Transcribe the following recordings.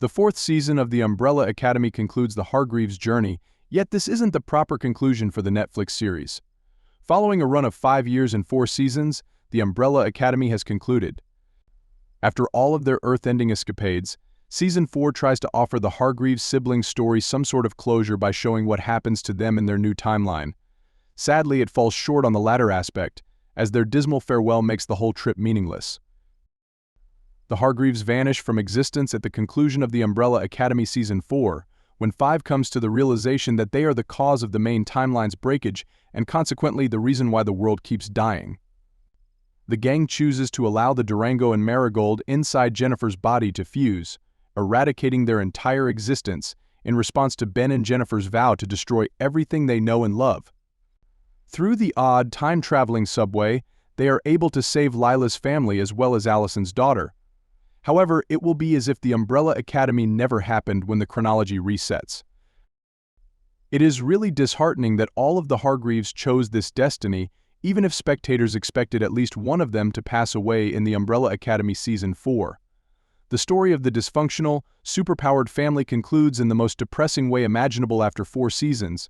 The fourth season of The Umbrella Academy concludes the Hargreaves' journey, yet this isn't the proper conclusion for the Netflix series. Following a run of 5 years and 4 seasons, The Umbrella Academy has concluded. After all of their earth-ending escapades, Season 4 tries to offer the Hargreaves siblings' story some sort of closure by showing what happens to them in their new timeline. Sadly, it falls short on the latter aspect, as their dismal farewell makes the whole trip meaningless. The Hargreaves vanish from existence at the conclusion of The Umbrella Academy Season 4, when 5 comes to the realization that they are the cause of the main timeline's breakage and consequently the reason why the world keeps dying. The gang chooses to allow the Durango and Marigold inside Jennifer's body to fuse, eradicating their entire existence in response to Ben and Jennifer's vow to destroy everything they know and love. Through the odd time-traveling subway, they are able to save Lila's family as well as Allison's daughter. However, it will be as if the Umbrella Academy never happened when the chronology resets. It is really disheartening that all of the Hargreaves chose this destiny, even if spectators expected at least one of them to pass away in the Umbrella Academy Season 4. The story of the dysfunctional, superpowered family concludes in the most depressing way imaginable after 4 seasons.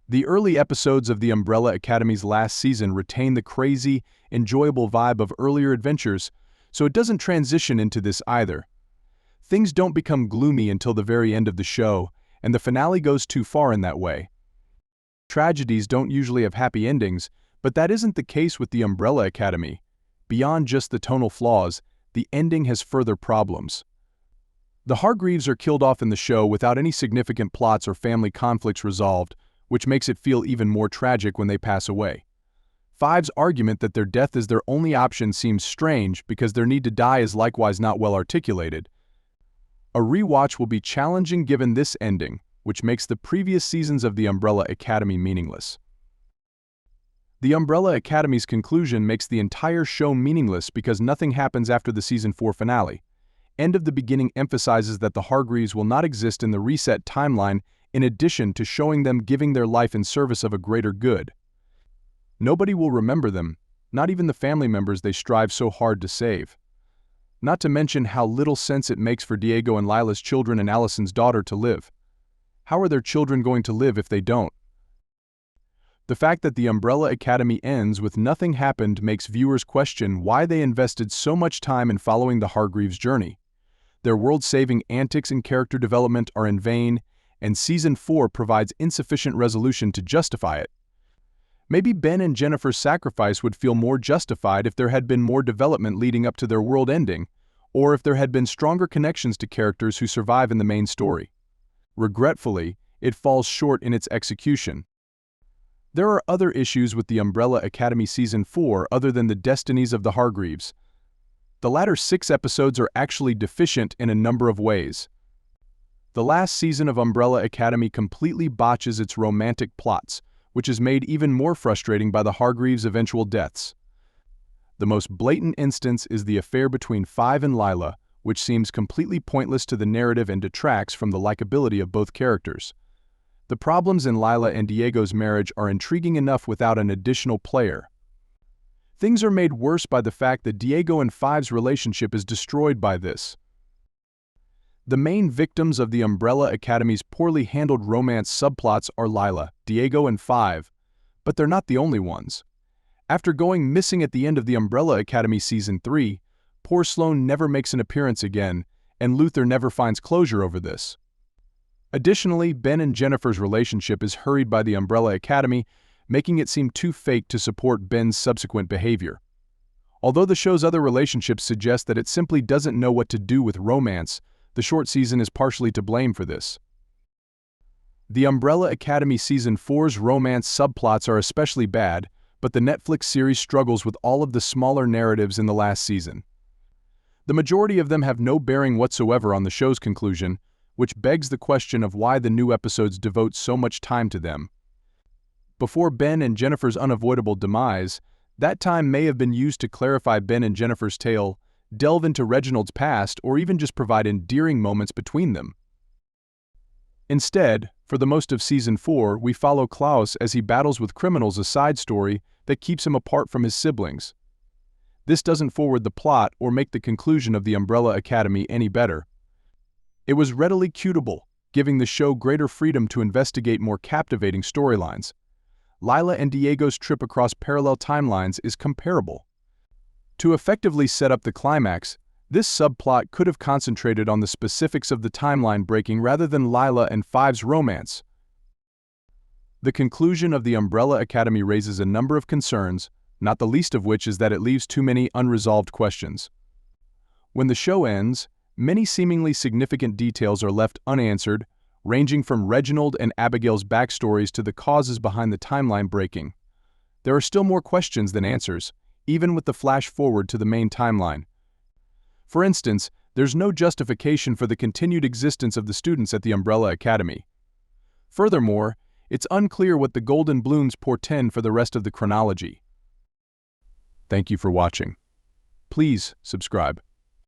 The early episodes of the Umbrella Academy's last season retain the crazy, enjoyable vibe of earlier adventures, so it doesn't transition into this either. Things don't become gloomy until the very end of the show, and the finale goes too far in that way. Tragedies don't usually have happy endings, but that isn't the case with the Umbrella Academy. Beyond just the tonal flaws, the ending has further problems. The Hargreaves are killed off in the show without any significant plots or family conflicts resolved, which makes it feel even more tragic when they pass away. 5's argument that their death is their only option seems strange because their need to die is likewise not well articulated. A rewatch will be challenging given this ending, which makes the previous seasons of the Umbrella Academy meaningless. The Umbrella Academy's conclusion makes the entire show meaningless because nothing happens after the Season 4 finale. End of the Beginning emphasizes that the Hargreaves will not exist in the reset timeline in addition to showing them giving their life in service of a greater good. Nobody will remember them, not even the family members they strive so hard to save. Not to mention how little sense it makes for Diego and Lila's children and Allison's daughter to live. How are their children going to live if they don't? The fact that the Umbrella Academy ends with nothing happened makes viewers question why they invested so much time in following the Hargreaves' journey. Their world-saving antics and character development are in vain, and Season 4 provides insufficient resolution to justify it. Maybe Ben and Jennifer's sacrifice would feel more justified if there had been more development leading up to their world ending, or if there had been stronger connections to characters who survive in the main story. Regretfully, it falls short in its execution. There are other issues with the Umbrella Academy Season 4 other than the destinies of the Hargreaves. The latter 6 episodes are actually deficient in a number of ways. The last season of Umbrella Academy completely botches its romantic plots, which is made even more frustrating by the Hargreaves' eventual deaths. The most blatant instance is the affair between 5 and Lila, which seems completely pointless to the narrative and detracts from the likability of both characters. The problems in Lila and Diego's marriage are intriguing enough without an additional player. Things are made worse by the fact that Diego and 5's relationship is destroyed by this. The main victims of the Umbrella Academy's poorly handled romance subplots are Lila, Diego, and 5, but they're not the only ones. After going missing at the end of the Umbrella Academy Season 3, poor Sloane never makes an appearance again, and Luther never finds closure over this. Additionally, Ben and Jennifer's relationship is hurried by the Umbrella Academy, making it seem too fake to support Ben's subsequent behavior. Although the show's other relationships suggest that it simply doesn't know what to do with romance, the short season is partially to blame for this. The Umbrella Academy Season 4's romance subplots are especially bad, but the Netflix series struggles with all of the smaller narratives in the last season. The majority of them have no bearing whatsoever on the show's conclusion, which begs the question of why the new episodes devote so much time to them. Before Ben and Jennifer's unavoidable demise, that time may have been used to clarify Ben and Jennifer's tale, delve into Reginald's past, or even just provide endearing moments between them. Instead, for the most of Season 4, we follow Klaus as he battles with criminals, a side story that keeps him apart from his siblings. This doesn't forward the plot or make the conclusion of the Umbrella Academy any better. It was readily quotable, giving the show greater freedom to investigate more captivating storylines. Lila and Diego's trip across parallel timelines is comparable. To effectively set up the climax, this subplot could have concentrated on the specifics of the timeline breaking rather than Lila and Five's romance. The conclusion of the Umbrella Academy raises a number of concerns, not the least of which is that it leaves too many unresolved questions. When the show ends, many seemingly significant details are left unanswered, ranging from Reginald and Abigail's backstories to the causes behind the timeline breaking. There are still more questions than answers, even with the flash forward to the main timeline. For instance, there's no justification for the continued existence of the students at the Umbrella Academy. Furthermore, it's unclear what the golden blooms portend for the rest of the chronology. Thank you for watching. Please subscribe.